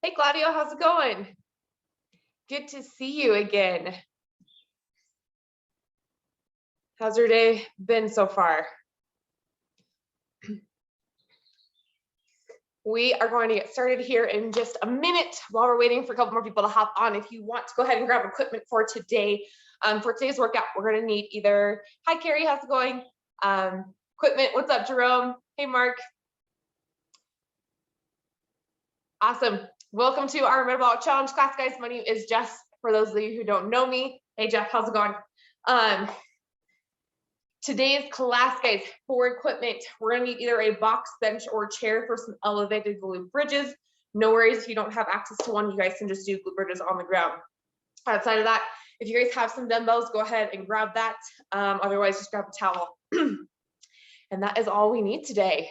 Hey Claudio, how's it going? Good to see you again. How's your day been so far? We are going to get started here in just a minute while we're waiting for a couple more people to hop on. If you want to go ahead and grab equipment for today, for today's workout, we're going to need either, hi Carrie, how's it going? Equipment, what's up Jerome? Hey Mark. Awesome. Welcome to our Metabolic Challenge class, guys. My name is Jess. For those of you who don't know me, hey Jeff, how's it going? Today's class, guys, for equipment, we're gonna need either a box, bench, or chair for some elevated glute bridges. No worries if you don't have access to one, you guys can just do glute bridges on the ground. Outside of that, if you guys have some dumbbells, go ahead and grab that. Otherwise, just grab a towel. And that is all we need today.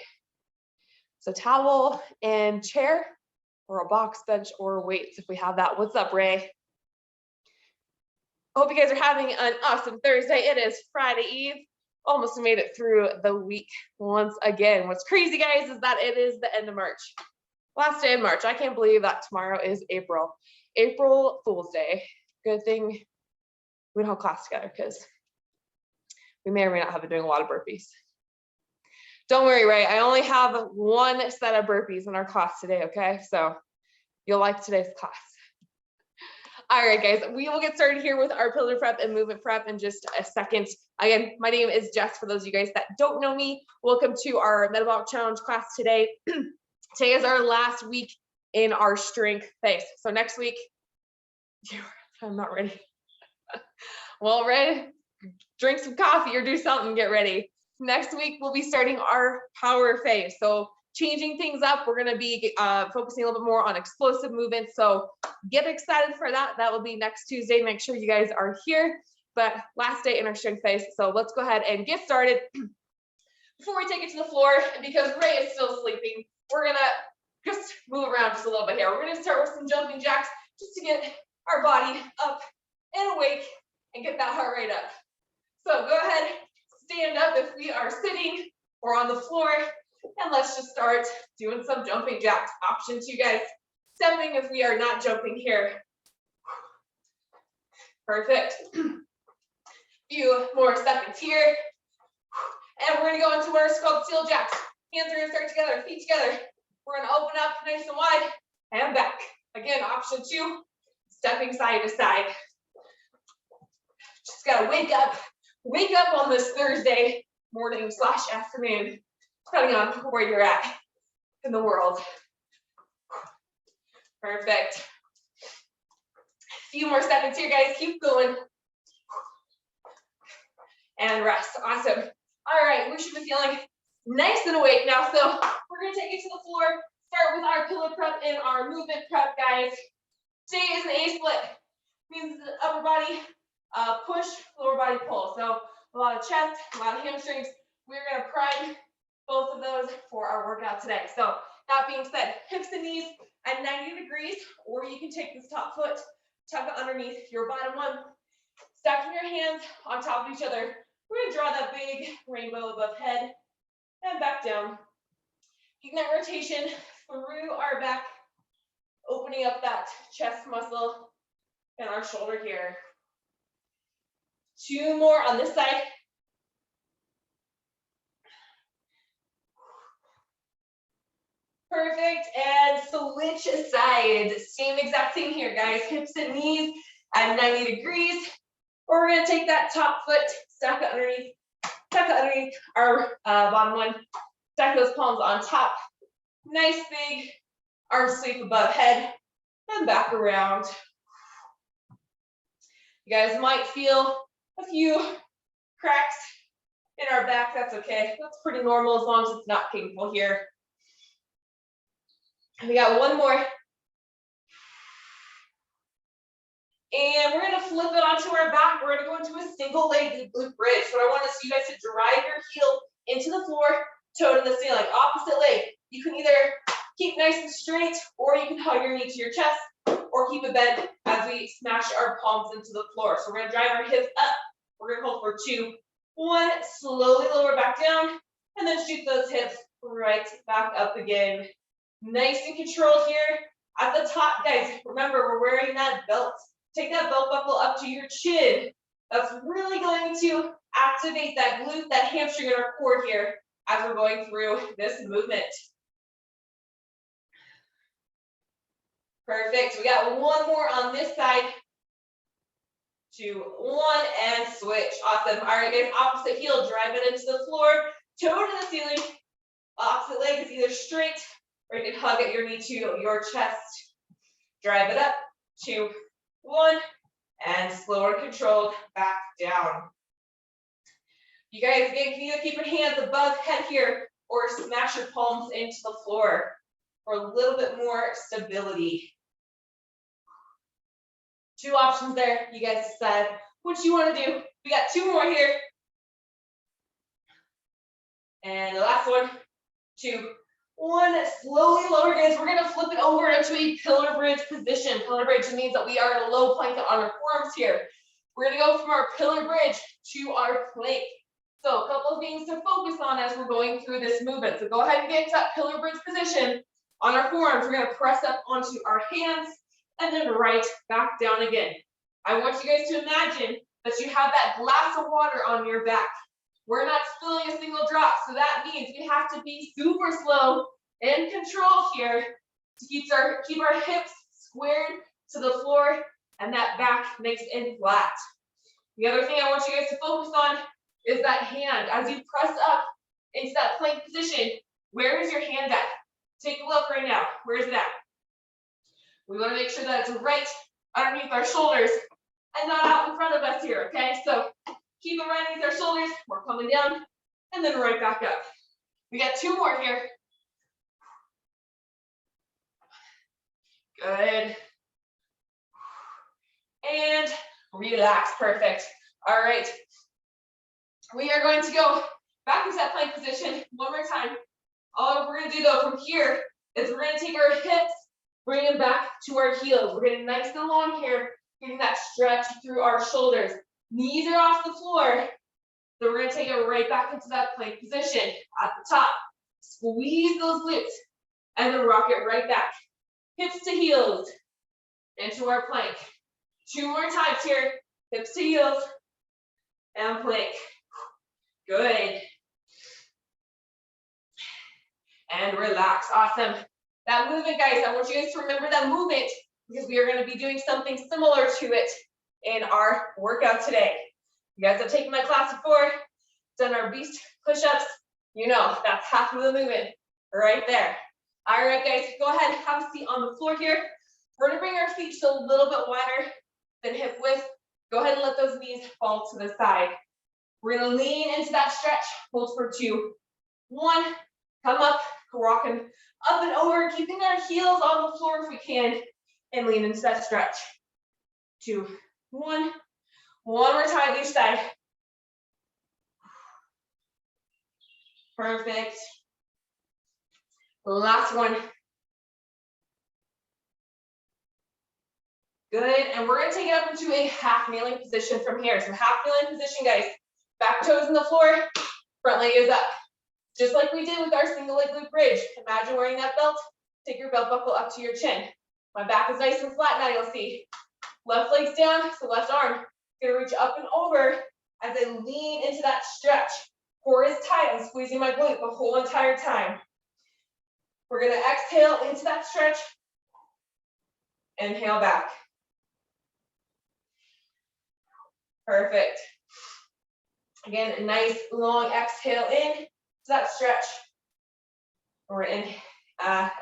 So towel and chair, or a box, bench, or weights if we have that. What's up, Ray? Hope you guys are having an awesome Thursday. It is Friday Eve. Almost made it through the week once again. What's crazy, guys, is that it is the end of March. Last day of March. I can't believe that tomorrow is April. April Fool's Day. Good thing we don't have class together because we may or may not have been doing a lot of burpees. Don't worry, Ray. I only have one set of burpees in our class today, okay? So you'll like today's class. All right, guys, we will get started here with our pillar prep and movement prep in just a second. Again, my name is Jess. For those of you guys that don't know me, welcome to our Metabolic Challenge class today. Today is our last week in our strength phase. So next week, I'm not ready. Well, ready? Drink some coffee or do something, get ready. Next week, we'll be starting our power phase. So changing things up, we're gonna be focusing a little bit more on explosive movements. So get excited for that. That will be next Tuesday. Make sure you guys are here. But last day in our strength phase. So let's go ahead and get started. Before we take it to the floor, and because Ray is still sleeping, we're gonna just move around just a little bit here. We're gonna start with some jumping jacks just to get our body up and awake and get that heart rate up. So go ahead, stand up if we are sitting or on the floor, and let's just start doing some jumping jacks. Option 2, guys. Stepping if we are not jumping here. Perfect. Few more seconds here. And we're gonna go into what are called seal jacks. Hands are gonna start together, feet together. We're gonna open up nice and wide and back. Again, option 2, stepping side to side. Just gotta wake up on this Thursday morning / afternoon, depending on where you're at in the world. Perfect. A few more seconds here, guys. Keep going. And rest. Awesome. All right, we should be feeling nice and awake now. So we're gonna take it to the floor. Start with our pillar prep and our movement prep, guys. Today is an A split. Means the upper body push, lower body pull. So a lot of chest, a lot of hamstrings. We're gonna prime both of those for our workout today. So that being said, hips and knees at 90 degrees, or you can take this top foot, tuck it underneath your bottom one, stacking your hands on top of each other. We're gonna draw that big rainbow above head and back down. Keep that rotation through our back, opening up that chest muscle and our shoulder here. 2 more on this side. Perfect, and switch side. Same exact thing here, guys. Hips and knees at 90 degrees. Or we're gonna take that top foot, stack it underneath our bottom one, stack those palms on top. Nice big arm sweep above head and back around. You guys might feel a few cracks in our back. That's okay. That's pretty normal as long as it's not painful here. We got one more. And we're gonna flip it onto our back. We're gonna go into a single leg glute bridge. So I want you guys to drive your heel into the floor, toe to the ceiling, opposite leg. You can either keep nice and straight, or you can hug your knee to your chest, or keep it bent as we smash our palms into the floor. So we're gonna drive our hips up. We're gonna hold for 2, 1, slowly lower back down, and then shoot those hips right back up again. Nice and controlled here. At the top, guys, remember we're wearing that belt. Take that belt buckle up to your chin. That's really going to activate that glute, that hamstring in our core here as we're going through this movement. Perfect. We got one more on this side. 2, 1, and switch. Awesome. All right, guys, opposite heel, drive it into the floor, toe to the ceiling. Opposite leg is either straight or you can hug at your knee to your chest. Drive it up. 2, 1, and slow and controlled back down. You guys, again, can either keep your hands above head here or smash your palms into the floor for a little bit more stability. 2 options there. You guys decide what you want to do. We got 2 more here. And the last one, 2, 1. Slowly lower, guys. We're going to flip it over into a pillar bridge position. Pillar bridge means that we are in a low plank on our forearms here. We're going to go from our pillar bridge to our plank. So a couple of things to focus on as we're going through this movement. So go ahead and get to that pillar bridge position. On our forearms, we're going to press up onto our hands and then right back down again. I want you guys to imagine that you have that glass of water on your back. We're not spilling a single drop, so that means we have to be super slow and controlled here to keep our hips squared to the floor and that back nice and flat. The other thing I want you guys to focus on is that hand. As you press up into that plank position, where is your hand at? Take a look right now. Where is it at? We want to make sure that it's right underneath our shoulders and not out in front of us here, okay? So keep it right underneath our shoulders. We're coming down and then right back up. We got 2 more here. Good. And relax. Perfect. All right. We are going to go back into that plank position one more time. All we're going to do though from here is we're going to take our hips, bring them back to our heels. We're getting nice and long here, getting that stretch through our shoulders. Knees are off the floor. So we're going to take it right back into that plank position at the top. Squeeze those glutes and then rock it right back. Hips to heels into our plank. 2 more times here. Hips to heels and plank. Good. And relax. Awesome. That movement, guys, I want you guys to remember that movement because we are going to be doing something similar to it in our workout today. You guys have taken my class before, done our beast push-ups. You know, that's half of the movement right there. All right, guys, go ahead and have a seat on the floor here. We're going to bring our feet just a little bit wider than hip width. Go ahead and let those knees fall to the side. We're going to lean into that stretch. Hold for 2, 1. Come up, rocking up and over, keeping our heels on the floor if we can, and lean into that stretch. 2, 1. One more time each side. Perfect. Last one. Good, and we're gonna take it up into a half kneeling position from here. So half kneeling position, guys. Back toes in the floor, front leg is up. Just like we did with our single leg glute bridge. Imagine wearing that belt. Take your belt buckle up to your chin. My back is nice and flat now, you'll see. Left leg's down, so left arm. Gonna reach up and over as I lean into that stretch. Core is tight, I'm squeezing my glute the whole entire time. We're gonna exhale into that stretch. Inhale back. Perfect. Again, a nice long exhale in to that stretch. We're in,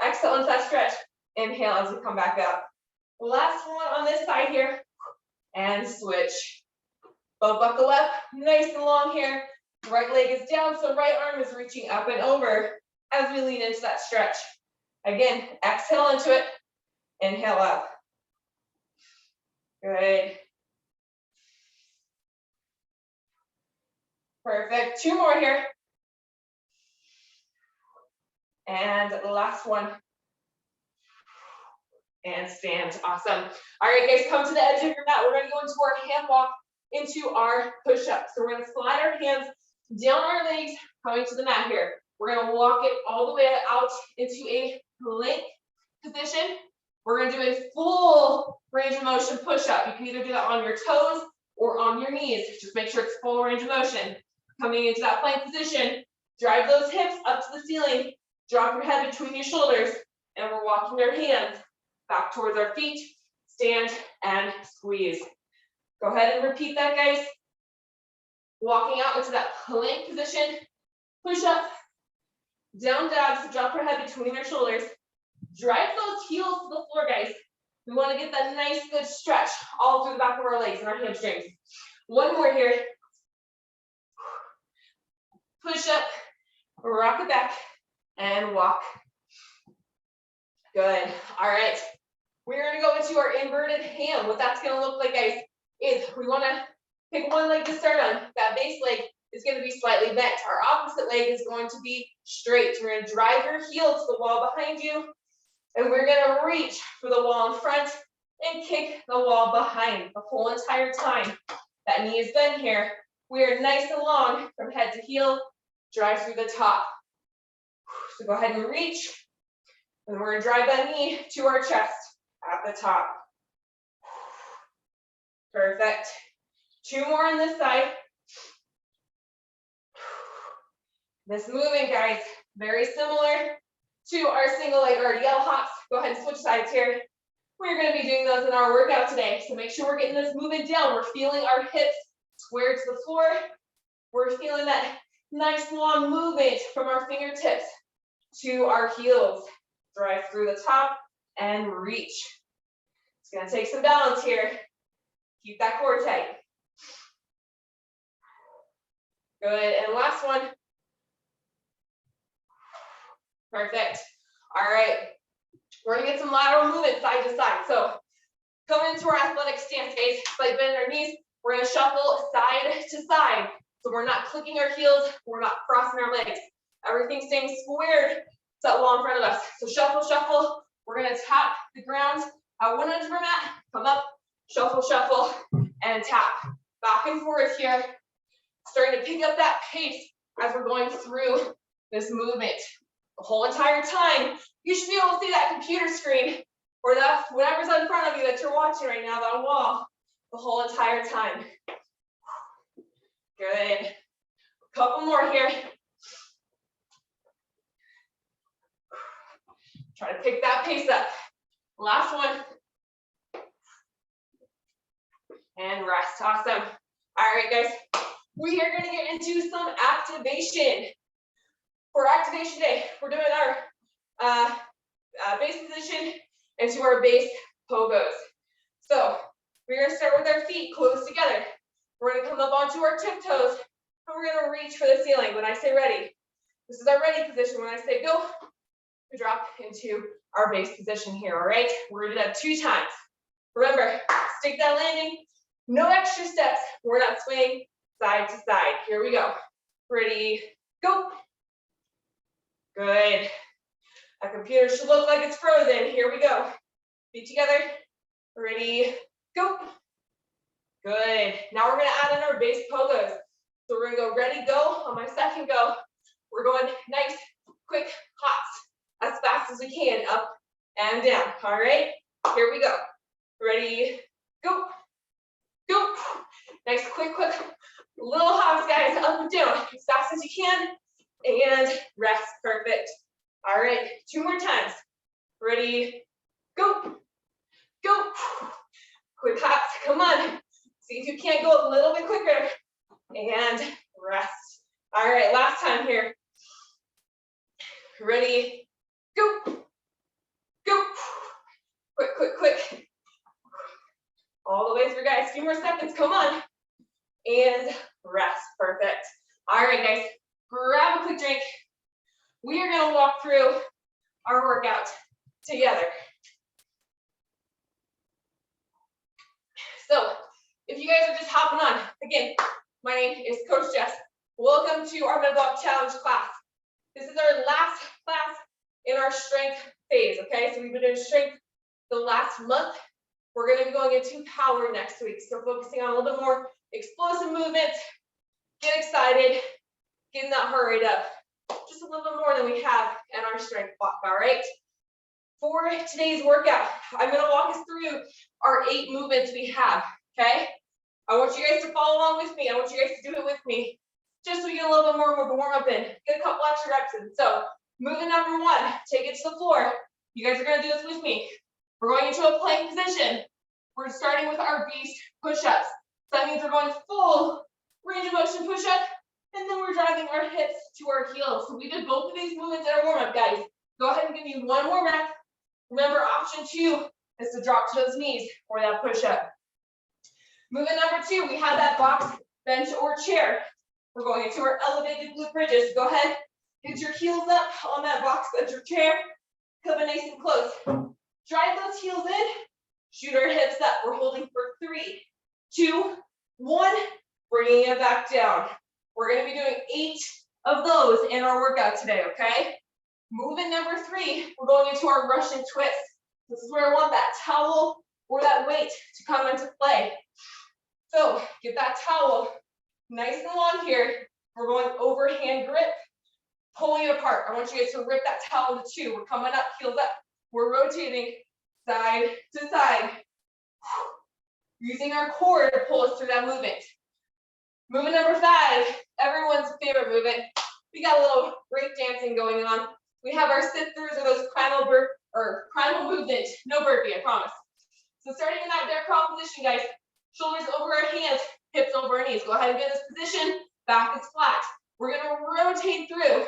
exhale into that stretch. Inhale as we come back up. Last one on this side here. And switch. Both buckle up, nice and long here. Right leg is down, so right arm is reaching up and over as we lean into that stretch. Again, exhale into it. Inhale up. Good. Perfect. 2 more here. And the last one. And stand. Awesome. All right, guys, come to the edge of your mat. We're going to go into our hand walk into our push-up. So we're going to slide our hands down our legs, coming to the mat here. We're going to walk it all the way out into a plank position. We're gonna do a full range of motion push-up. You can either do that on your toes or on your knees. Just make sure it's full range of motion. Coming into that plank position, drive those hips up to the ceiling, drop your head between your shoulders, and we're walking our hands back towards our feet, stand and squeeze. Go ahead and repeat that, guys. Walking out into that plank position, push up, down dog, so drop your head between your shoulders. Drive those heels to the floor, guys. We want to get that nice, good stretch all through the back of our legs and our hamstrings. One more here. Push up, rock it back, and walk. Good. All right. We're going to go into our inverted ham. What that's going to look like, guys, is we want to pick one leg to start on. That base leg is going to be slightly bent. Our opposite leg is going to be straight. You're going to drive your heel to the wall behind you, and we're going to reach for the wall in front and kick the wall behind the whole entire time. That knee is bent here. We are nice and long from head to heel. Drive through the top. So go ahead and reach, and we're going to drive that knee to our chest at the top. Perfect. Two more on this side. This movement, guys, very similar to our single leg RDL hops. Go ahead and switch sides here. We're going to be doing those in our workout today. So make sure we're getting this movement down. We're feeling our hips square to the floor. We're feeling that nice long movement from our fingertips to our heels. Drive through the top and reach. It's going to take some balance here. Keep that core tight. Good, and last one. Perfect. All right, we're gonna get some lateral movement side to side. So coming into our athletic stance, guys, like bend our knees, we're gonna shuffle side to side. So we're not clicking our heels, we're not crossing our legs. Everything's staying squared to that wall in front of us. So shuffle, shuffle. We're gonna tap the ground at one end of our mat, come up, shuffle, shuffle, and tap. Back and forth here. Starting to pick up that pace as we're going through this movement. The whole entire time, you should be able to see that computer screen or that whatever's in front of you that you're watching right now, that wall, the whole entire time. Good. A couple more here. Try to pick that pace up. Last one. And rest. Awesome. All right, guys. We are going to get into some activation. For activation day, we're doing our base position into our base pogos. So we're going to start with our feet close together. We're going to come up onto our tiptoes, and we're going to reach for the ceiling. When I say ready, this is our ready position. When I say go, we drop into our base position here, all right? We're going to do that 2 times. Remember, stick that landing, no extra steps. We're not swaying side to side. Here we go. Ready, go. Good. A computer should look like it's frozen. Here we go. Feet together. Ready, go. Good. Now we're going to add in our base pogos. So we're going to go ready, go. On my second go, we're going nice, quick hops as fast as we can, up and down. All right, here we go. Ready, go. Go. Nice, quick, little hops, guys, up and down as fast as you can. And rest. Perfect. All right, 2 more times. Ready, go. Go. Quick hops. Come on. See if you can't go a little bit quicker. And rest. All right, last time here. Ready, go. Go. Quick. All the way through, guys. A few more seconds. Come on. And rest. Perfect. All right, guys. Grab a quick drink. We are going to walk through our workout together. So, if you guys are just hopping on, again, my name is Coach Jess. Welcome to our Metabolic Challenge class. This is our last class in our strength phase, okay? So we've been doing strength the last month. We're going to be going into power next week. So focusing on a little bit more explosive movements. Get excited. Getting that heart rate up just a little bit more than we have in our strength block, all right? For today's workout, I'm gonna walk us through our 8 movements we have, okay? I want you guys to follow along with me. I want you guys to do it with me, just so we get a little bit more of a warm up in. Get a couple extra reps in. So movement number 1, take it to the floor. You guys are gonna do this with me. We're going into a plank position. We're starting with our beast push-ups. So that means we're going full range of motion push-up, and then we're driving our hips to our heels. So we did both of these movements in our warm-up, guys. Go ahead and give me one more rep. Remember, option 2 is to drop to those knees for that push-up. Movement number 2, we have that box, bench, or chair. We're going into our elevated glute bridges. Go ahead, get your heels up on that box, bench, or chair. Come in nice and close. Drive those heels in. Shoot our hips up. We're holding for 3, 2, 1. Bringing it back down. We're going to be doing 8 of those in our workout today, okay? Movement number 3, we're going into our Russian twist. This is where I want that towel or that weight to come into play. So get that towel nice and long here. We're going overhand grip, pulling it apart. I want you guys to rip that towel into 2. We're coming up, heels up. We're rotating side to side, using our core to pull us through that movement. Movement number 5, everyone's favorite movement. We got a little break dancing going on. We have our sit-throughs or those primal movement. No burpee, I promise. So starting in that bear crawl position, guys. Shoulders over our hands, hips over our knees. Go ahead and get this position. Back is flat. We're gonna rotate through,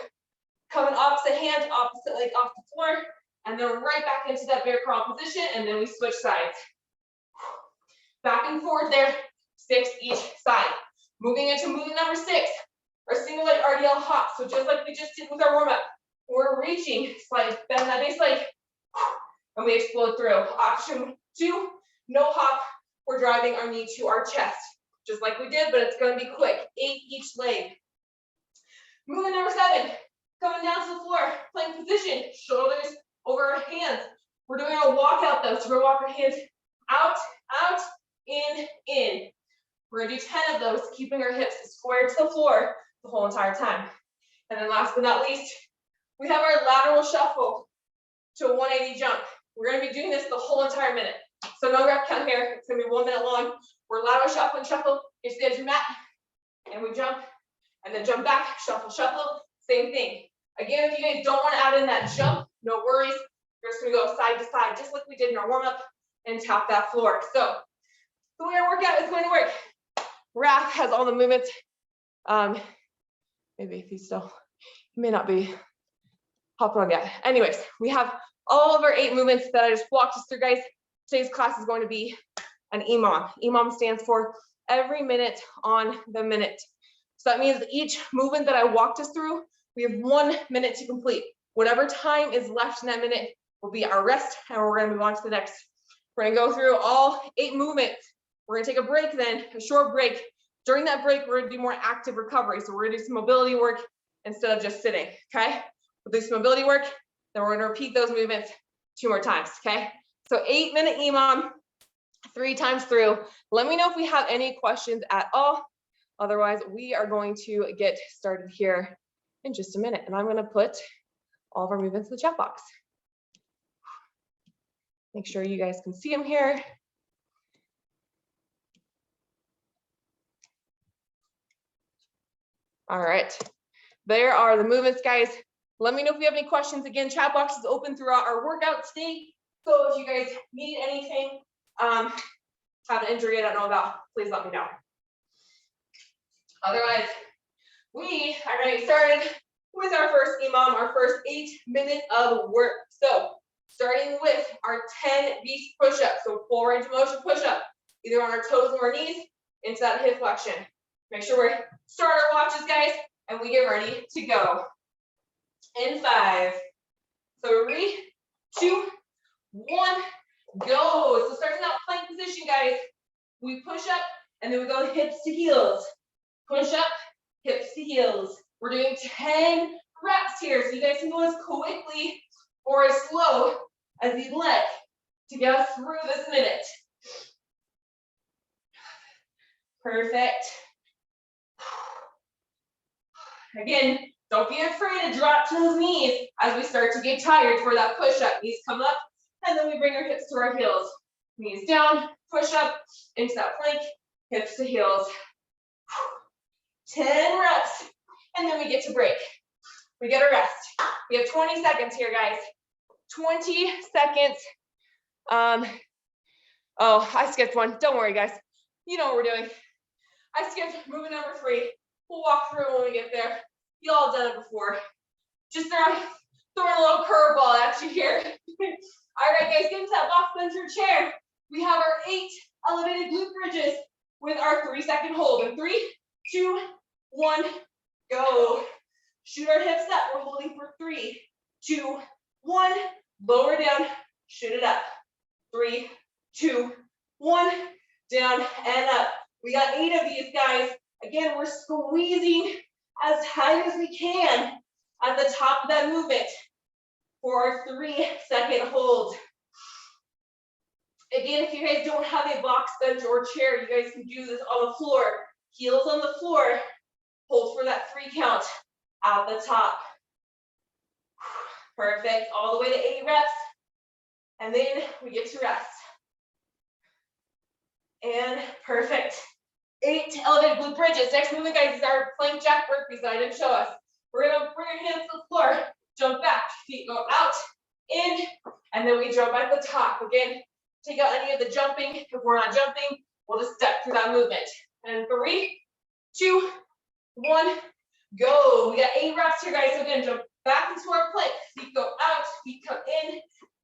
coming opposite hand, opposite leg off the floor, and then right back into that bear crawl position, and then we switch sides. Back and forth there, 6 each side. Moving into movement number 6, our single leg RDL hop. So just like we just did with our warm-up, we're reaching, slide, bend that base leg, and we explode through. Option 2, no hop. We're driving our knee to our chest, just like we did, but it's gonna be quick, 8 each leg. Movement number 7, coming down to the floor, plank position, shoulders over our hands. We're doing a walkout though, so we're gonna walk our hands out, out, in. We're gonna do 10 of those, keeping our hips squared to the floor the whole entire time. And then last but not least, we have our lateral shuffle to a 180 jump. We're gonna be doing this the whole entire minute. So no rep count here, it's gonna be 1 minute long. We're lateral shuffle and shuffle, get to the edge of your mat, and we jump, and then jump back, shuffle, shuffle, same thing. Again, if you guys don't wanna add in that jump, no worries. We're just gonna go side to side, just like we did in our warm-up, and tap that floor. So the way our workout is going to work, Raph has all the movements. Maybe if he may not be hopping on yet. Anyways, we have all of our 8 movements that I just walked us through, guys. Today's class is going to be an EMOM. EMOM stands for every minute on the minute. So that means each movement that I walked us through, we have 1 minute to complete. Whatever time is left in that minute will be our rest, and we're going to move on to the next. We're going to go through all 8 movements. We're going to take a break then, a short break. During that break, we're going to do more active recovery. So we're going to do some mobility work instead of just sitting, okay? We'll do some mobility work, then we're going to repeat those movements 2 more times, okay? So 8-minute EMOM, 3 times through. Let me know if we have any questions at all. Otherwise, we are going to get started here in just a minute. And I'm going to put all of our movements in the chat box. Make sure you guys can see them here. All right, there are the movements, guys. Let me know if you have any questions. Again, chat box is open throughout our workout today. So if you guys need anything, have an injury I don't know about, please let me know. Otherwise, we are going to get started with our first EMOM, our first 8 minutes of work. So starting with our 10 beast push-ups. So full range of motion push-up, either on our toes or our knees, into that hip flexion. Make sure we start our watches, guys, and we get ready to go. In 5, 3, 2, 1, go. So starting that plank position, guys, we push up and then we go hips to heels. Push up, hips to heels. We're doing 10 reps here, so you guys can go as quickly or as slow as you'd like to get us through this minute. Perfect. Again, Don't be afraid to drop to those knees as we start to get tired for that push-up. Knees come up, and then we bring our hips to our heels. Knees down, push up into that plank, hips to heels. 10 reps, and then we get to break. We get a rest. We have 20 seconds here, guys. 20 seconds. Oh, I skipped one. Don't worry, guys. You know what we're doing. I skipped movement number 3. We'll walk through when we get there. You all done it before. Just throwing a little curveball at you here. All right, guys, get into that box bench or chair. We have our 8 elevated glute bridges with our 3-second hold. In 3, 2, 1, go. Shoot our hips up. We're holding for 3, 2, 1. Lower down, shoot it up. 3, 2, 1. Down and up. We got 8 of these, guys. Again, we're squeezing as tight as we can at the top of that movement for our 3-second hold. Again, if you guys don't have a box bench or chair, you guys can do this on the floor. Heels on the floor. Hold for that 3 count at the top. Perfect. All the way to 8 reps. And then we get to rest. And perfect. 8 elevated glute bridges. Next movement, guys, is our plank jack burpees that I didn't show us. We're gonna bring our hands to the floor, jump back, feet go out, in, and then we jump at the top. Again, take out any of the jumping. If we're not jumping, we'll just step through that movement. And 3, 2, 1, go. We got 8 reps here, guys. So again, jump back into our plank. Feet go out, feet come in,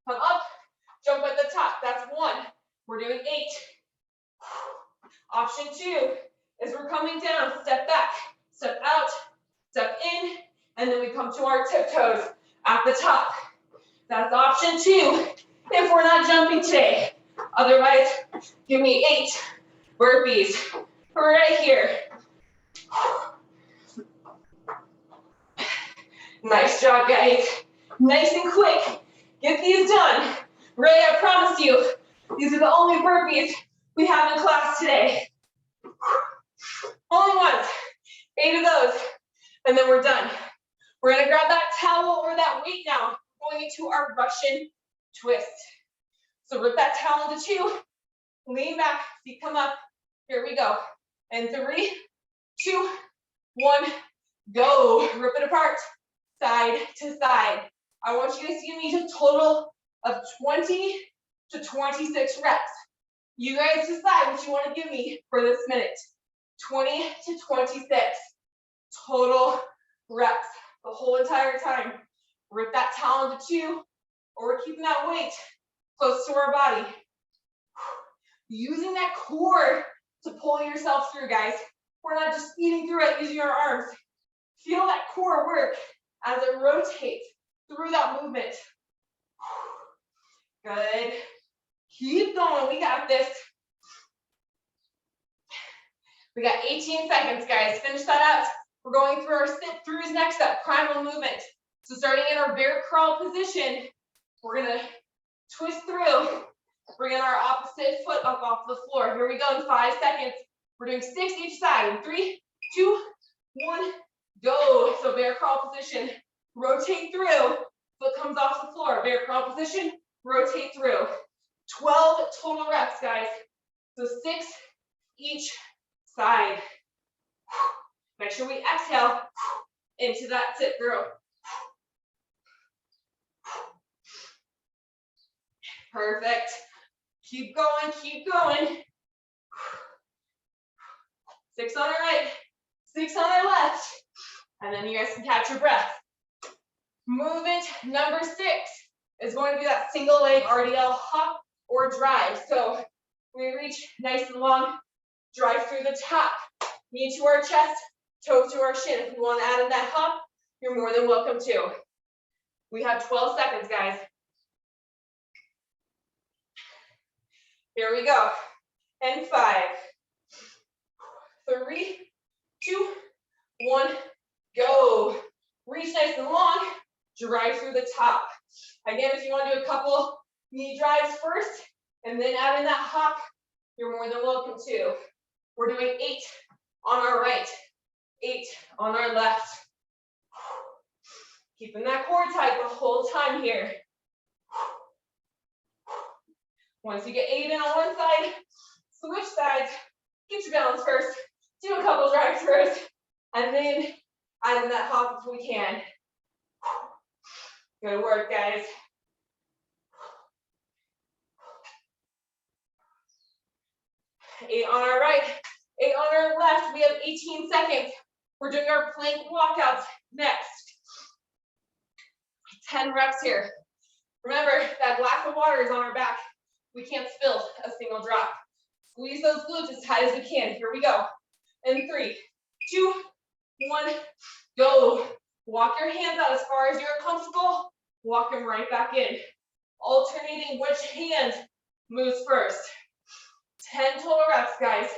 come up, jump at the top. That's 1. We're doing 8. Option 2 is we're coming down, step back, step out, step in, and then we come to our tiptoes at the top. That's option 2 if we're not jumping today. Otherwise, give me 8 burpees right here. Nice job, guys. Nice and quick. Get these done. Ray, I promise you, these are the only burpees we have in class today. Only ones. 8 of those. And then we're done. We're gonna grab that towel or that weight now, going into our Russian twist. So rip that towel into 2, lean back, feet come up. Here we go. And 3, 2, 1, go. Rip it apart, side to side. I want you guys to give me a total of 20 to 26 reps. You guys decide what you want to give me for this minute. 20 to 26 total reps the whole entire time. Rip that towel into 2, or we're keeping that weight close to our body. Using that core to pull yourself through, guys. We're not just speeding through it using our arms. Feel that core work as it rotates through that movement. Good. Keep going. We got this. We got 18 seconds, guys. Finish that out. We're going through our sit-throughs next up, primal movement. So starting in our bear crawl position, we're gonna twist through, bringing our opposite foot up off the floor. Here we go in 5 seconds. We're doing 6 each side. In 3, 2, 1, go. So bear crawl position, rotate through, foot comes off the floor. Bear crawl position, rotate through. 12 total reps, guys. So 6 each side. Make sure we exhale into that sit through. Perfect. Keep going, keep going. 6 on our right, 6 on our left. And then you guys can catch your breath. Movement number 6 is going to be that single leg RDL hop or drive. So we reach nice and long, drive through the top, knee to our chest, toe to our shin. If you want to add in that hop, you're more than welcome to. We have 12 seconds, guys. Here we go. And 5, 3, 2, 1, go. Reach nice and long, drive through the top. Again, if you want to do a couple knee drives first, and then add in that hop, you're more than welcome to. We're doing 8 on our right, 8 on our left. Keeping that core tight the whole time here. Once you get 8 in on one side, switch sides, get your balance first, do a couple drive throughs, and then add in that hop if we can. Good work, guys. Eight on our right, 8 on our left. We have 18 seconds. We're doing our plank walkouts next. 10 reps here. Remember, that glass of water is on our back. We can't spill a single drop. Squeeze those glutes as tight as we can. Here we go. In 3, 2, 1, go. Walk your hands out as far as you're comfortable. Walk them right back in. Alternating which hand moves first. 10 total reps, guys.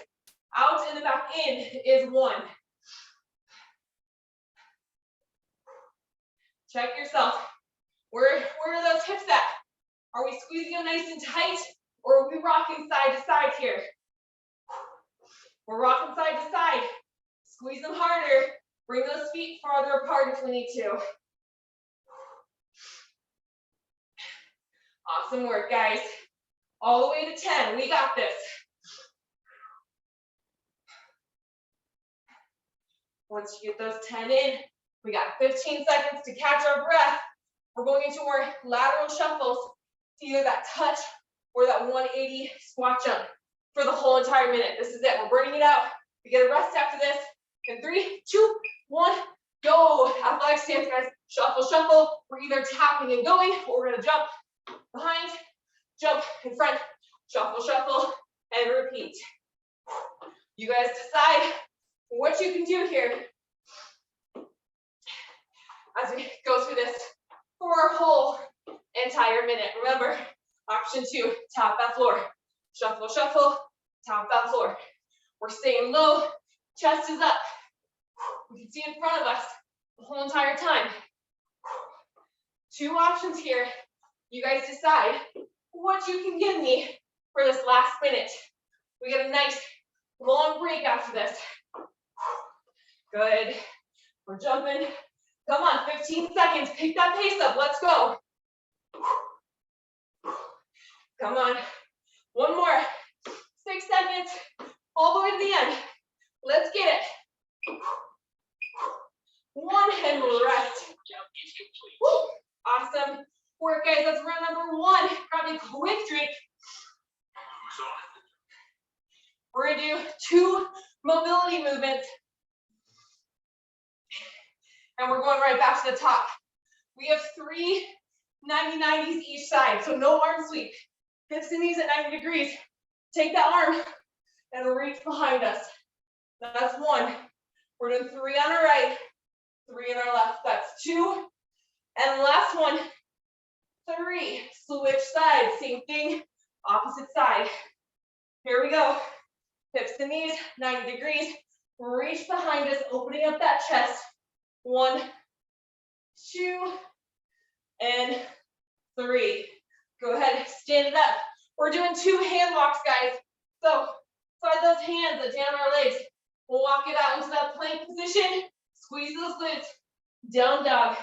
Out and the back in is 1. Check yourself. Where are those hips at? Are we squeezing them nice and tight, or are we rocking side to side here? We're rocking side to side. Squeeze them harder. Bring those feet farther apart if we need to. Awesome work, guys. All the way to 10. We got this. Once you get those 10 in, we got 15 seconds to catch our breath. We're going into our lateral shuffles, either that touch or that 180 squat jump for the whole entire minute. This is it. We're burning it out. We get a rest after this. In 3, 2, 1, go. Athletic stance, guys. Shuffle, shuffle. We're either tapping and going, or we're going to jump behind, jump in front, shuffle, shuffle, and repeat. You guys decide what you can do here as we go through this for our whole entire minute. Remember, option 2, tap that floor. Shuffle, shuffle, tap that floor. We're staying low, chest is up. We can see in front of us the whole entire time. 2 options here. You guys decide what you can give me for this last minute. We get a nice long break after this. Good. We're jumping. Come on, 15 seconds. Pick that pace up. Let's go. Come on. One more. 6 seconds. All the way to the end. Let's get it. 1 and rest. Woo. Awesome work, guys. That's round number 1. Grab a quick drink. We're going to do 2 mobility movements. And we're going right back to the top. We have 3 90-90s each side, so no arm sweep. Hips and knees at 90 degrees. Take that arm and reach behind us. That's 1. We're doing 3 on our right, 3 on our left. That's 2. And last one, 3. Switch sides, same thing, opposite side. Here we go. Hips and knees, 90 degrees. Reach behind us, opening up that chest. 1, 2, and 3. Go ahead, stand it up. We're doing 2 hand walks, guys. So slide those hands down our legs. We'll walk it out into that plank position. Squeeze those glutes. Down dog.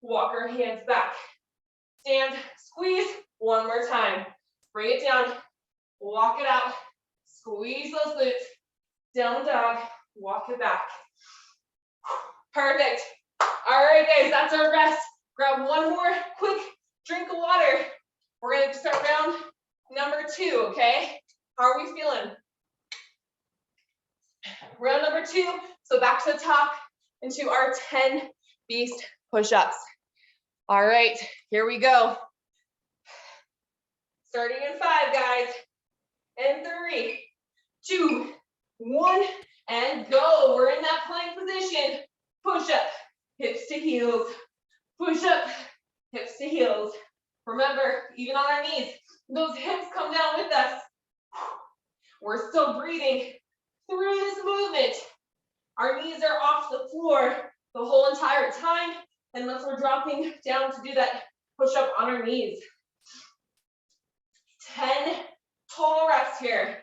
Walk our hands back. Stand, squeeze. 1 more time. Bring it down. Walk it out. Squeeze those glutes. Down dog. Walk it back. Perfect. All right, guys, that's our rest. Grab 1 more quick drink of water. We're going to start round number 2, okay? How are we feeling? Round number 2, so back to the top into our 10 beast push-ups. All right, here we go. Starting in 5, guys. And 3, 2, 1, and go. We're in that plank position. Push up, hips to heels. Push up, hips to heels. Remember, even on our knees, those hips come down with us. We're still breathing through this movement. Our knees are off the floor the whole entire time, unless we're dropping down to do that push up on our knees. 10 total reps here.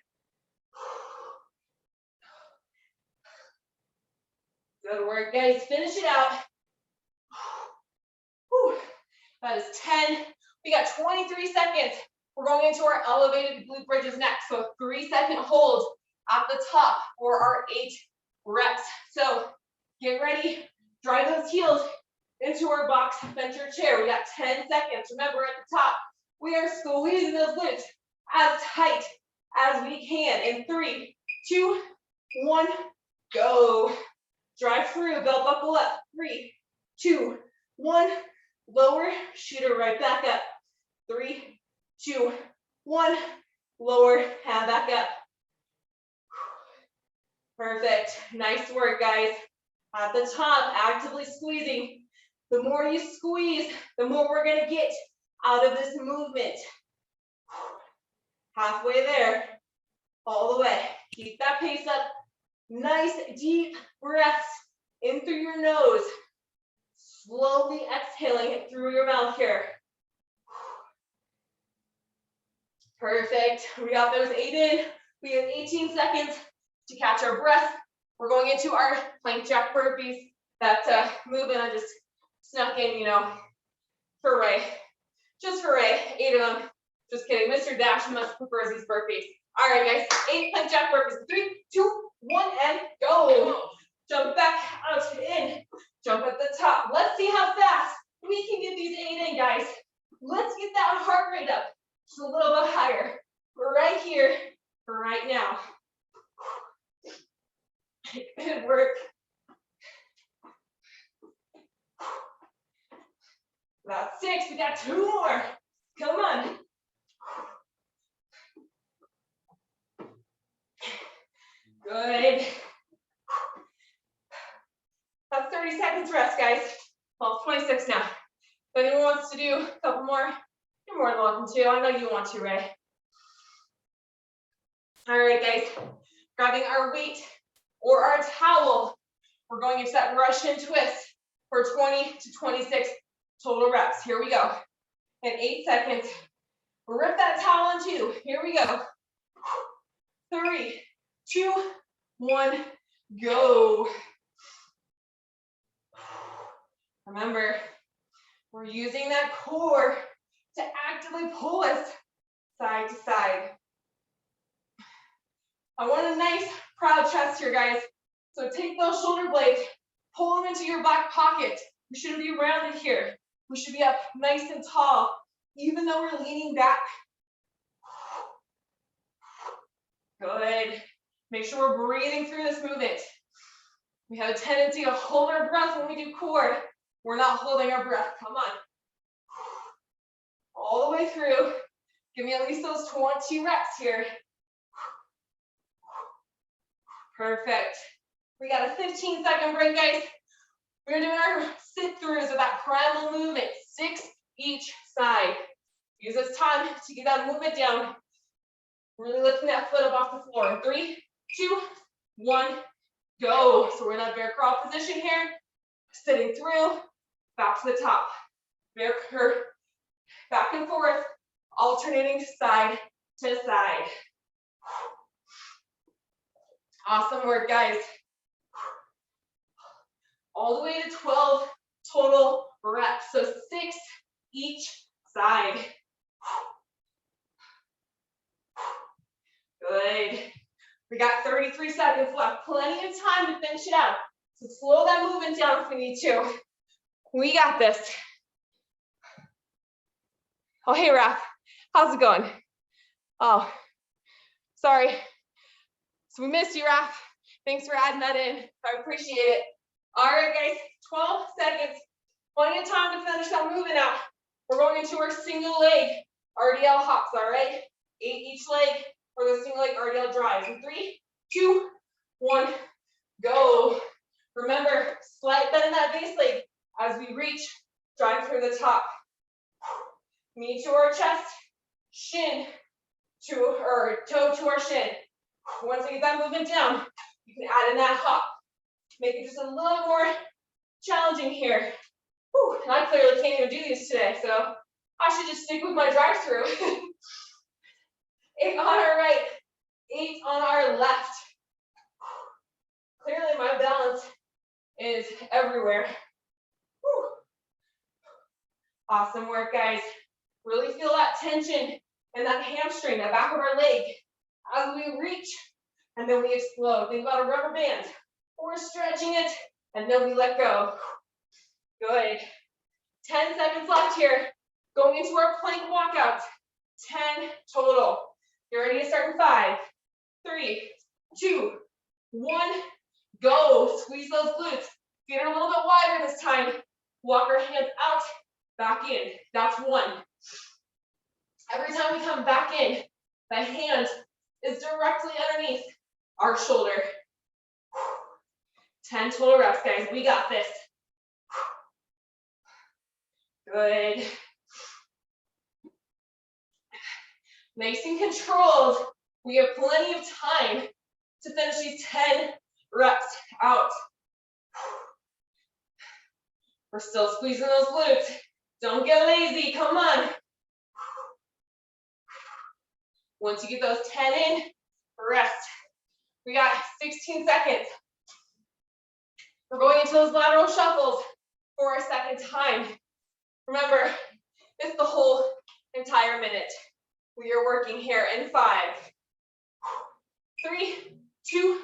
Good work, guys. Finish it out. That is 10. We got 23 seconds. We're going into our elevated glute bridges next. So 3-second hold at the top for our 8 reps. So get ready, drive those heels into our box bencher chair. We got 10 seconds. Remember at the top, we are squeezing those glutes as tight as we can. In 3, 2, 1, go. Drive through, belt buckle up. 3, 2, 1, lower, shoot it right back up. 3, 2, 1, lower, and back up. Perfect. Nice work, guys. At the top, actively squeezing. The more you squeeze, the more we're going to get out of this movement. Halfway there, all the way. Keep that pace up. Nice deep breaths in through your nose. Slowly exhaling it through your mouth here. Perfect. We got those 8 in. We have 18 seconds to catch our breath. We're going into our plank jack burpees. That movement I just snuck in, you know, for Ray. Just for Ray, 8 of them. Just kidding. Mr. Dash must prefers these burpees. All right, guys. 8 plank jack burpees. 3, 2, 1, and go. Jump back out in. Jump at the top. Let's see how fast we can get these 8 in, guys. Let's get that heart rate up just a little bit higher. Right here, right now. Good work. About 6. We got 2 more. Come on. Good. That's 30 seconds rest, guys. Well, 26 now. If anyone wants to do a couple more, you're more than welcome to. I know you want to, Ray. All right, guys. Grabbing our weight or our towel. We're going into that Russian twist for 20 to 26 total reps. Here we go. In 8 seconds. Rip that towel in 2. Here we go. 3, 2, 1, go. Remember, we're using that core to actively pull us side to side. I want a nice, proud chest here, guys. So take those shoulder blades, pull them into your back pocket. We shouldn't be rounded here. We should be up nice and tall, even though we're leaning back. Good. Make sure we're breathing through this movement. We have a tendency to hold our breath when we do core. We're not holding our breath. Come on. All the way through. Give me at least those 20 reps here. Perfect. We got a 15-second break, guys. We're doing our sit-throughs with that primal movement. 6 each side. Use this time to get that movement down. Really lifting that foot up off the floor. 3, 2, 1, go. So we're in that bear crawl position here. Sitting through, back to the top. Bear curve, back and forth, alternating side to side. Awesome work, guys. All the way to 12 total reps. So 6 each side. Good. We got 33 seconds left. Plenty of time to finish it out. So slow that movement down if we need to. We got this. Oh, hey, Raph. How's it going? Oh, sorry. So we missed you, Raph. Thanks for adding that in. I appreciate it. All right, guys. 12 seconds. Plenty of time to finish that movement out. We're going into our single leg RDL hops, all right? 8 each leg for the single leg RDL drives. In 3, 2, 1, go. Remember, slight bend in that base leg as we reach, drive through the top. Knee to our chest, shin to, or toe to our shin. Once we get that movement down, you can add in that hop. Make it just a little more challenging here. Whew, and I clearly can't even do these today, so I should just stick with my drive-through. 8 on our right, 8 on our left. Clearly my balance is everywhere. Whew. Awesome work, guys. Really feel that tension in that hamstring, the back of our leg, as we reach and then we explode. Think about a rubber band. We're stretching it and then we let go. Good. 10 seconds left here. Going into our plank walkout. 10 total. You're ready to start in 5, 3, 2, 1. Go. Squeeze those glutes. Feet are a little bit wider this time. Walk our hands out, back in. That's 1. Every time we come back in, the hand is directly underneath our shoulder. 10 total reps, guys. We got this. Good. Nice and controlled. We have plenty of time to finish these 10 reps out. We're still squeezing those glutes. Don't get lazy. Come on. Once you get those 10 in, rest. We got 16 seconds. We're going into those lateral shuffles for a second time. Remember, it's the whole entire minute. We are working here in 5, 3, 2,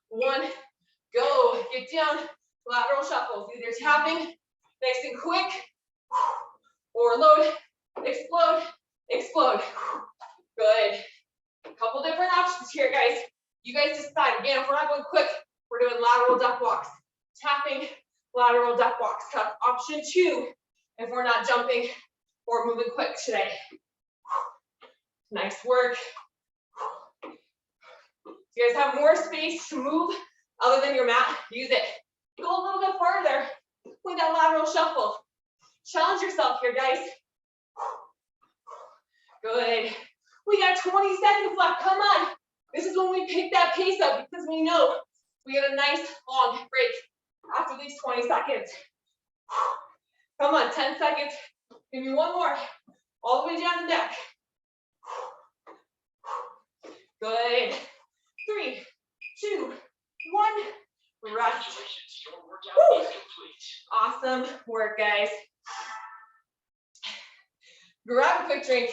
1, go. Get down, lateral shuffles. Either tapping, nice and quick, or load, explode, explode. Good. A couple different options here, guys. You guys decide. Again, if we're not going quick, we're doing lateral duck walks. Tapping, lateral duck walks. Option 2, if we're not jumping or moving quick today. Nice work. If you guys have more space to move other than your mat, use it. Go a little bit farther with that lateral shuffle. Challenge yourself here, guys. Good. We got 20 seconds left. Come on. This is when we pick that pace up because we know we get a nice long break after these 20 seconds. Come on, 10 seconds. Give me one more. All the way down the neck. Good. 3, 2, 1. Rest. Woo. Awesome work, guys. Grab a quick drink.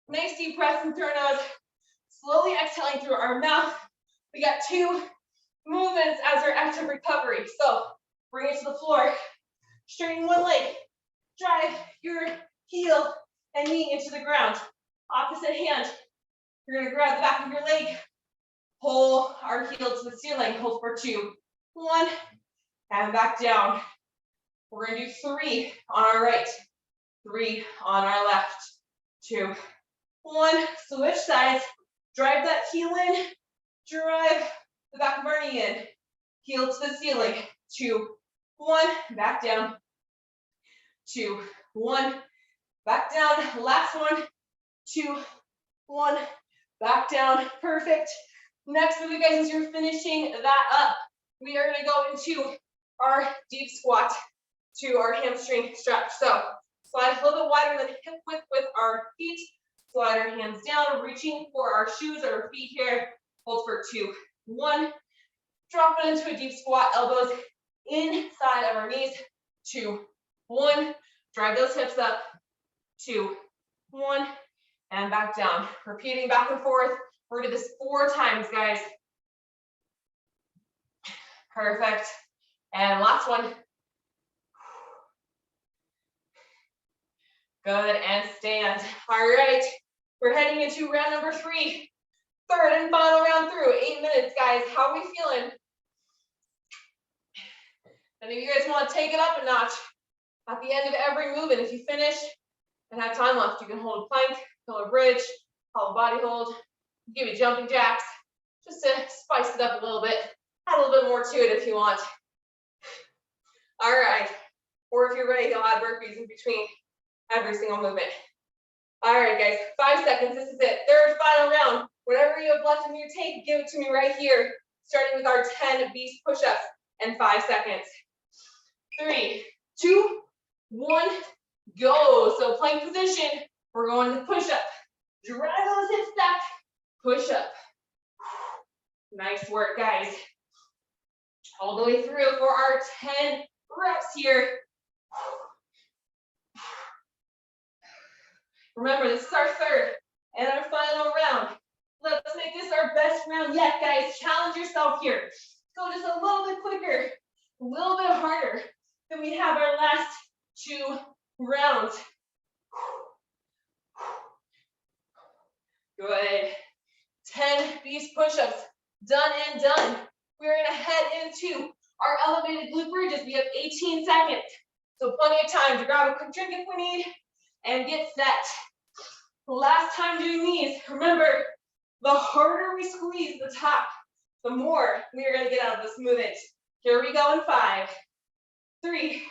Nice deep breath in through our nose. Slowly exhaling through our mouth. We got 2 movements as our active recovery. So bring it to the floor. Straighten one leg. Drive your heel and knee into the ground. Opposite hand. You're gonna grab the back of your leg. Pull our heel to the ceiling. Hold for 2, 1, and back down. We're gonna do 3 on our right, 3 on our left, 2, 1. Switch sides. Drive that heel in. Drive the back of our knee in. Heel to the ceiling. 2, 1. Back down. 2, 1. Back down. Last one. 2, 1. Back down. Perfect. Next move, you guys, as you're finishing that up, we are gonna go into our deep squat to our hamstring stretch. So slide a little bit wider than hip width with our feet. Slide our hands down, reaching for our shoes or our feet here. Hold for 2, 1. Drop it into a deep squat, elbows inside of our knees. 2, 1. Drive those hips up. 2, 1. And back down. Repeating back and forth. We're gonna do this 4 times, guys. Perfect. And last one. Good, and stand. All right, we're heading into round number 3. Third and final round through, 8 minutes, guys. How are we feeling? And if you guys want to take it up a notch, at the end of every movement, if you finish and have time left, you can hold a plank, pillar bridge, hollow body hold, give you jumping jacks, just to spice it up a little bit. Add a little bit more to it if you want. All right, or if you're ready, I'll add burpees in between every single movement. All right, guys, 5 seconds, this is it. Third, final round. Whatever you have left in your tank, give it to me right here, starting with our 10 beast push-ups and 5 seconds. 3, 2, 1, go. So plank position, we're going to push up. Drive those hips back, push up. Nice work, guys. All the way through for our 10 reps here. Remember, this is our third and our final round. Let's make this our best round yet, guys. Challenge yourself here. Go just a little bit quicker, a little bit harder than we have our last 2 rounds. Good. 10 beast push-ups, done and done. We're gonna head into our elevated glute bridges. We have 18 seconds, so plenty of time to grab a quick drink if we need and get set. Last time doing these, remember, the harder we squeeze the top, the more we are gonna get out of this movement. Here we go in 5, 3,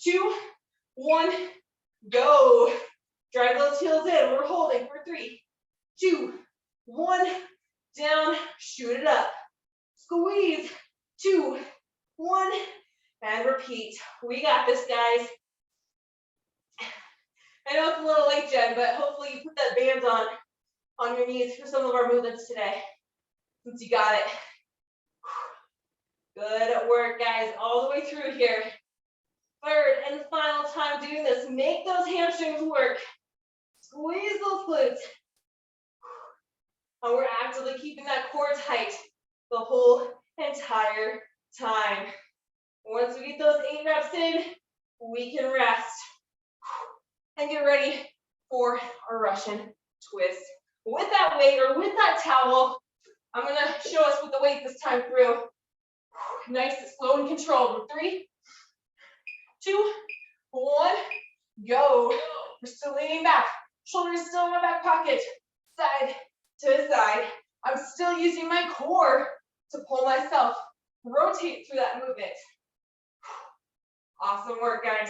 2, 1, go. Drive those heels in. We're holding for 3, 2, 1, down, shoot it up. Squeeze, 2, 1, and repeat. We got this, guys. I know it's a little late, Jen, but hopefully you put that band on your knees for some of our movements today, since you got it. Good work, guys, all the way through here. Third and final time doing this. Make those hamstrings work. Squeeze those glutes. And we're actively keeping that core tight the whole entire time. Once we get those 8 reps in, we can rest and get ready for our Russian twist. With that weight or with that towel, I'm gonna show us with the weight this time through. Nice, slow and controlled. 3, 2, 1, go. We're still leaning back. Shoulders still in my back pocket. Side to side. I'm still using my core to pull myself, rotate through that movement. Awesome work, guys.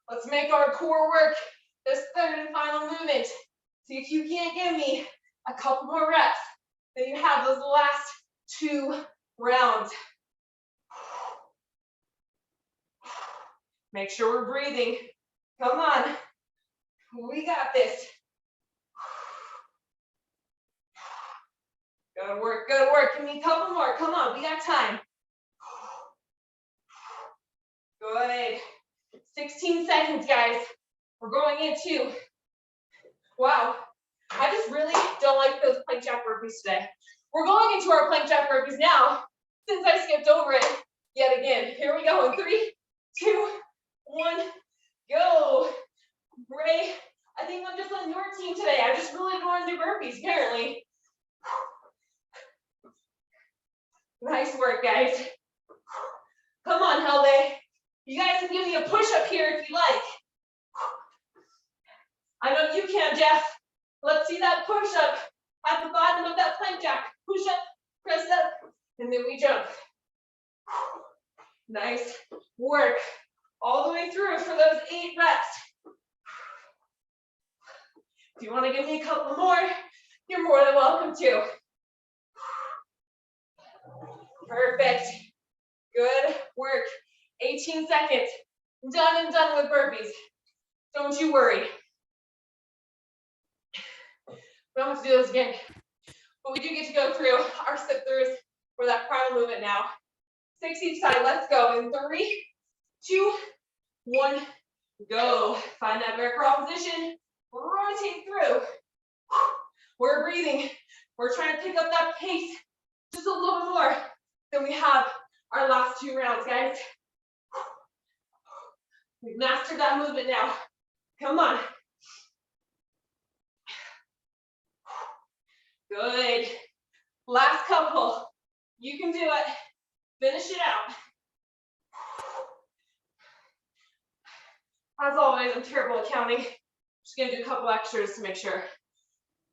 Let's make our core work this third and final movement. See if you can't give me a couple more reps. Then you have those last 2 rounds. Make sure we're breathing. Come on. We got this. Good work, good work. Give me a couple more. Come on, we got time. Good. 16 seconds, guys. We're going into, wow, I just really don't like those plank jack burpees today. We're going into our plank jack burpees now, since I skipped over it yet again. Here we go in 3, 2, 1, go. Ray, I think I'm just on your team today. I just really don't want to do burpees, apparently. Nice work, guys. Come on, Helve. You guys can give me a push-up here if you like. I know you can, Jeff. Let's see that push-up at the bottom of that plank jack. Push up, press up, and then we jump. Nice work. All the way through for those 8 reps. If you want to give me a couple more, you're more than welcome to. Perfect. Good work. 18 seconds. Done and done with burpees. Don't you worry. We don't have to do this again. But we do get to go through our sit-throughs for that final movement now. 6 each side. Let's go. In 3, 2, 1, go. Find that bear crawl position. Rotate through. We're breathing. We're trying to pick up that pace just a little bit more than we have our last 2 rounds, guys. We've mastered that movement now. Come on. Good. Last couple. You can do it. Finish it out. As always, I'm terrible at counting. Just gonna do a couple extras to make sure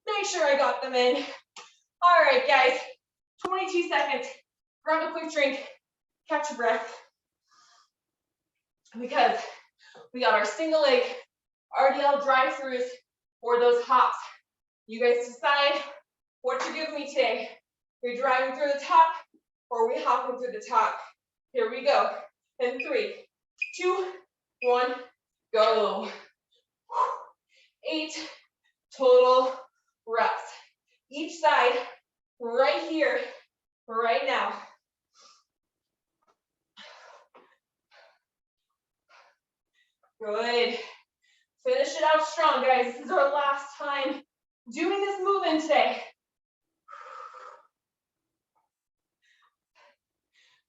I got them in. All right, guys, 22 seconds. Grab a quick drink, catch your breath. Because we got our single leg RDL drive-throughs or those hops. You guys decide what you're giving me today. Are we driving through the top or are we hopping through the top? Here we go. In 3, 2, 1, go. 8 total reps. Each side, right here, right now. Good. Finish it out strong, guys. This is our last time doing this movement today.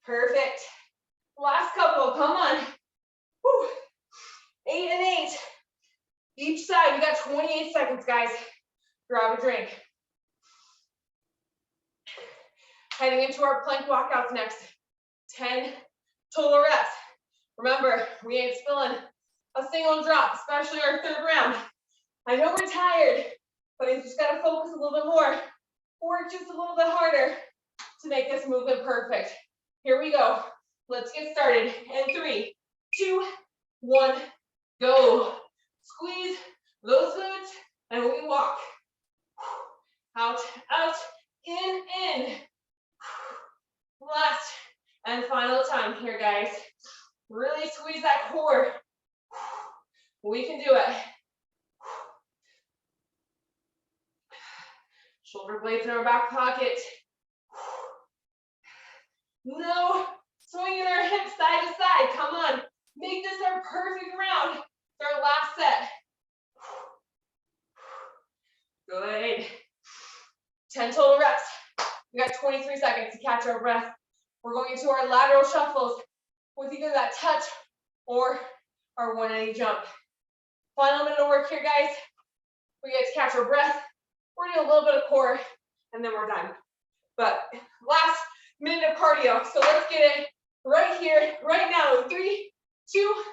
Perfect. Last couple, come on. Whew. 8 and 8. Each side, we got 28 seconds, guys. Grab a drink. Heading into our plank walkouts next. 10 total reps. Remember, we ain't spilling a single drop, especially our third round. I know we're tired, but you just gotta focus a little bit more. Work just a little bit harder to make this movement perfect. Here we go. Let's get started. And 3, 2, 1, go. Squeeze those glutes, and we walk. Out, out, in. Last and final time here, guys. Really squeeze that core. We can do it. Shoulder blades in our back pocket. No swinging our hips side to side. Come on. Make this our perfect round. It's our last set. Good. 10 total reps. We got 23 seconds to catch our breath. We're going into our lateral shuffles with either that touch or our 180 jump. Final minute of work here, guys. We get to catch our breath. We're gonna do a little bit of core, and then we're done. But last minute of cardio. So let's get it right here, right now. 3, 2,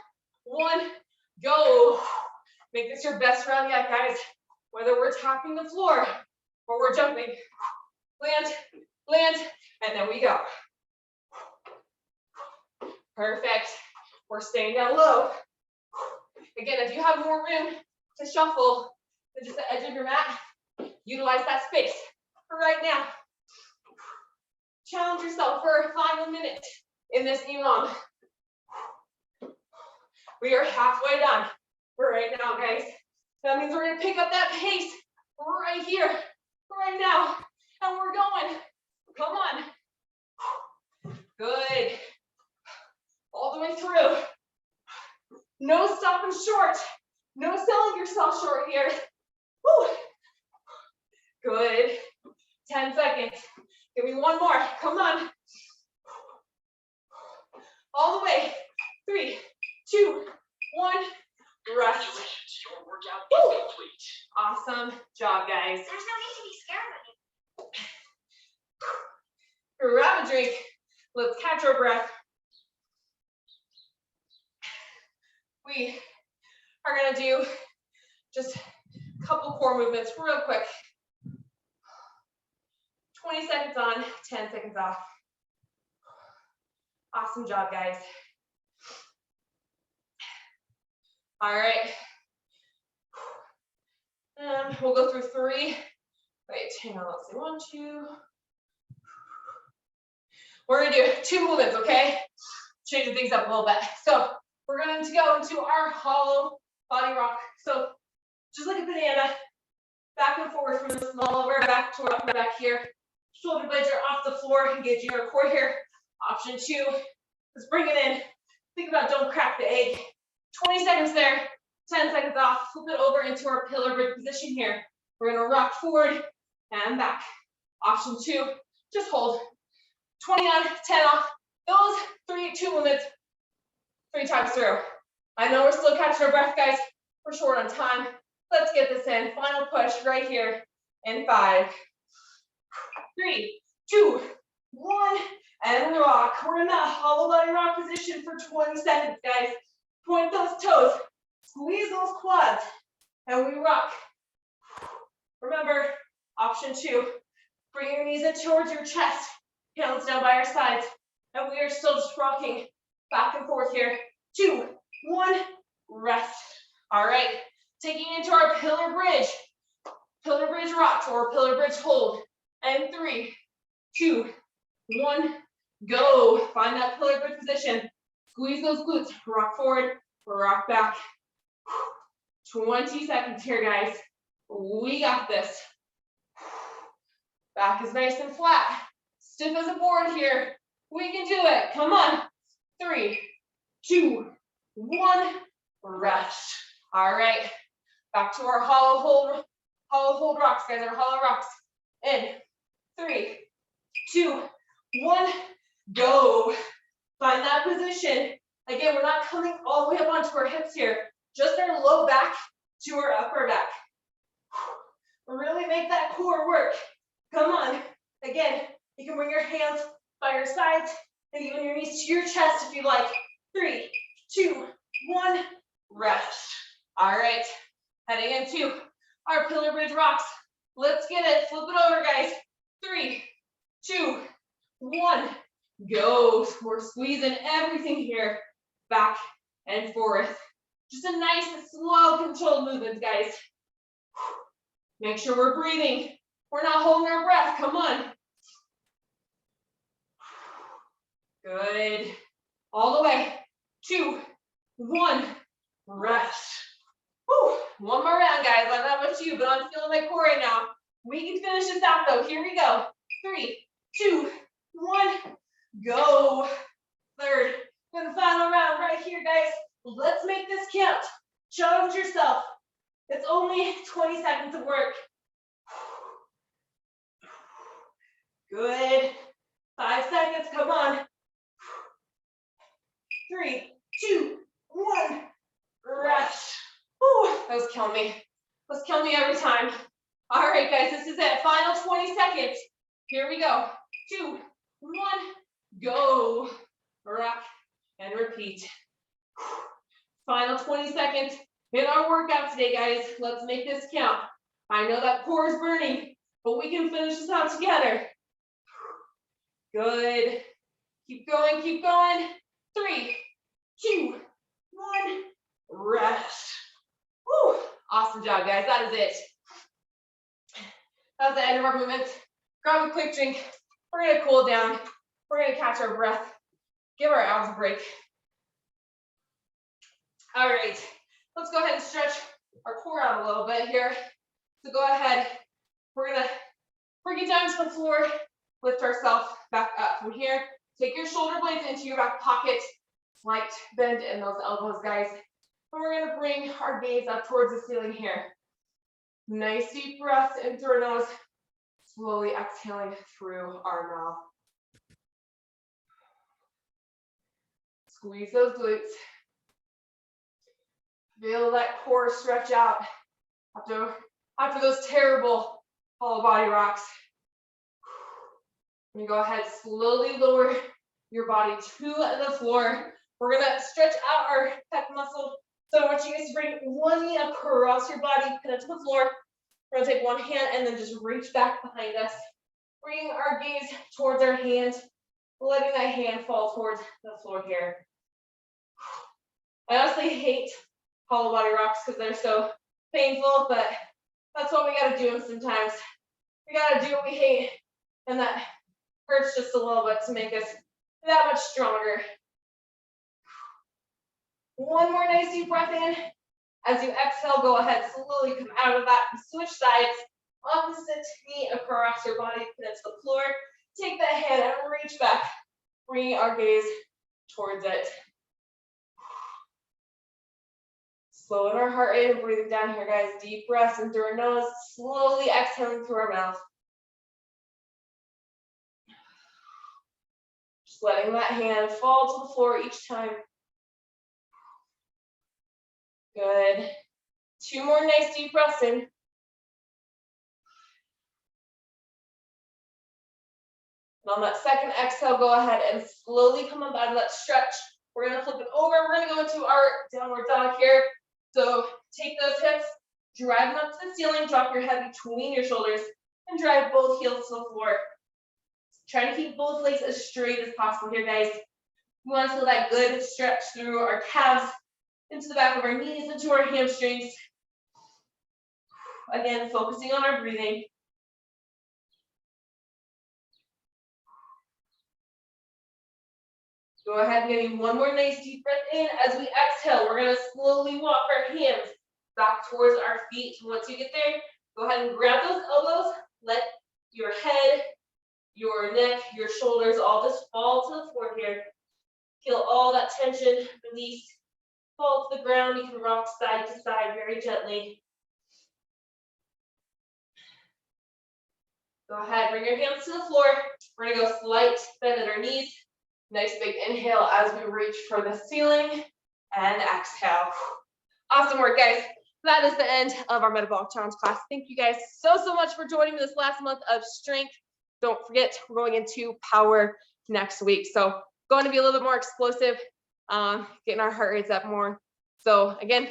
1, go. Make this your best round yet, guys. Whether we're tapping the floor or we're jumping. Land, and then we go. Perfect. We're staying down low. Again, if you have more room to shuffle than just the edge of your mat, utilize that space for right now. Challenge yourself for a final minute in this EMOM. We are halfway done for right now, guys. That means we're gonna pick up that pace right here, right now, and we're going. Come on. Good. All the way through. No stopping short. No selling yourself short here. Woo. Good. 10 seconds. Give me one more. Come on. All the way. 3, 2, 1. Rest. Your workout is complete. Awesome job, guys. There's no need to be scared of it. Grab a drink. Let's catch our breath. We are gonna do just a couple core movements real quick. 20 seconds on, 10 seconds off. Awesome job, guys. All right. And we'll go through 3. Wait, hang on, let's see. 1, 2. We're gonna do 2 movements, okay? Changing things up a little bit. So we're going to go into our hollow body rock. So just like a banana, back and forward from the small of our back to our back here. Shoulder blades are off the floor, engaging our core here. Option 2, let's bring it in. Think about don't crack the egg. 20 seconds there, 10 seconds off. Flip it over into our pillar bridge position here. We're gonna rock forward and back. Option 2, just hold. 20 on, 10 off. Those 2 movements, 3 times through. I know we're still catching our breath, guys. We're short on time. Let's get this in. Final push right here in 5, 3, 2, 1, and rock. We're in that hollow body rock position for 20 seconds, guys. Point those toes, squeeze those quads, and we rock. Remember, option 2, bring your knees in towards your chest, hands down by our sides, and we are still just rocking back and forth here. 2, 1, rest. All right, taking into our pillar bridge rocks or pillar bridge hold. And 3, 2, 1, go. Find that pillar bridge position. Squeeze those glutes, rock forward, rock back. 20 seconds here, guys. We got this. Back is nice and flat. Stiff as a board here. We can do it. Come on. 3, 2, 1, rest. All right, back to our hollow hold rocks, guys, our hollow rocks. In 3, 2, 1, go. Find that position. Again, we're not coming all the way up onto our hips here, just our low back to our upper back. Really make that core work. Come on. Again, you can bring your hands by your sides and even your knees to your chest if you like. 3, 2, 1, rest. All right, heading into our pillar bridge rocks. Let's get it. Flip it over, guys. 3, 2, 1, go. We're squeezing everything here, back and forth. Just a nice, slow, controlled movement, guys. Make sure we're breathing. We're not holding our breath. Come on. Good. All the way. 2, 1, rest. Whew. One more round, guys. I don't know about you, but I'm feeling my core right now. We can finish this out, though. Here we go. 3, 2, 1, go. Third and final round right here, guys. Let's make this count. Challenge yourself. It's only 20 seconds of work. Good. 5 seconds, come on. 3, 2, 1, rest. Whew, that was killing me. That's killing me every time. All right, guys, this is it. Final 20 seconds. Here we go. 2, 1, go. Rock and repeat. Final 20 seconds in our workout today, guys. Let's make this count. I know that core is burning, but we can finish this out together. Good. Keep going, keep going. 3, 2, 1, rest. Woo. Awesome job, guys. That is it. That's the end of our movement. Grab a quick drink. We're gonna cool down. We're gonna catch our breath. Give our abs a break. All right, let's go ahead and stretch our core out a little bit here. So go ahead, we're gonna bring it down to the floor, lift ourselves back up from here. Take your shoulder blades into your back pocket, slight bend in those elbows, guys. And we're gonna bring our gaze up towards the ceiling here. Nice deep breath in through our nose, slowly exhaling through our mouth. Squeeze those glutes. Feel that core stretch out after those terrible hollow body rocks. And you go ahead, slowly lower your body to the floor. We're gonna stretch out our pec muscle. So I want you guys to bring one knee across your body, put it to the floor. We're gonna take one hand and then just reach back behind us. Bring our gaze towards our hand, letting that hand fall towards the floor here. I honestly hate hollow body rocks because they're so painful, but that's what we gotta do sometimes. We gotta do what we hate, and that hurts just a little bit to make us that much stronger. One more nice deep breath in. As you exhale, go ahead, slowly come out of that and switch sides. Opposite knee across your body, put it to the floor. Take that hand and reach back, bringing our gaze towards it. Slowing our heart rate and breathing down here, guys. Deep breaths in through our nose, slowly exhaling through our mouth. Just letting that hand fall to the floor each time. Good. 2 more nice deep breaths in. And on that second exhale, go ahead and slowly come up out of that stretch. We're gonna flip it over. We're gonna go into our downward dog here. So take those hips, drive them up to the ceiling, drop your head between your shoulders, and drive both heels to the floor. Try to keep both legs as straight as possible here, guys. We want to feel that good stretch through our calves, into the back of our knees, into our hamstrings. Again, focusing on our breathing. Go ahead and getting one more nice deep breath in. As we exhale, we're gonna slowly walk our hands back towards our feet. Once you get there, go ahead and grab those elbows. Let your head, your neck, your shoulders all just fall to the floor here. Feel all that tension release fall to the ground. You can rock side to side very gently. Go ahead, bring your hands to the floor. We're gonna go slight bend at our knees. Nice big inhale as we reach for the ceiling and exhale. Awesome work, guys. That is the end of our metabolic challenge class. Thank you guys so much for joining me this last month of strength. Don't forget, we're going into power next week. So going to be a little bit more explosive, getting our heart rates up more. So again,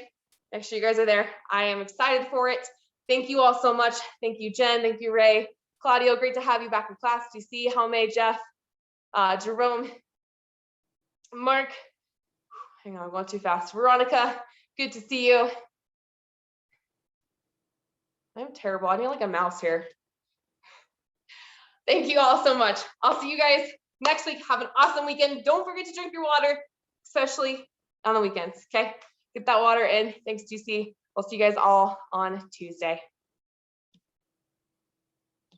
make sure you guys are there. I am excited for it. Thank you all so much. Thank you, Jen. Thank you, Ray. Claudio, great to have you back in class. Do you see Jaume, Jeff, Jerome, Mark? Hang on, I'm going too fast. Veronica, good to see you. I'm terrible. I need like a mouse here. Thank you all so much. I'll see you guys next week. Have an awesome weekend. Don't forget to drink your water, especially on the weekends, okay? Get that water in. Thanks, GC. We'll see you guys all on Tuesday.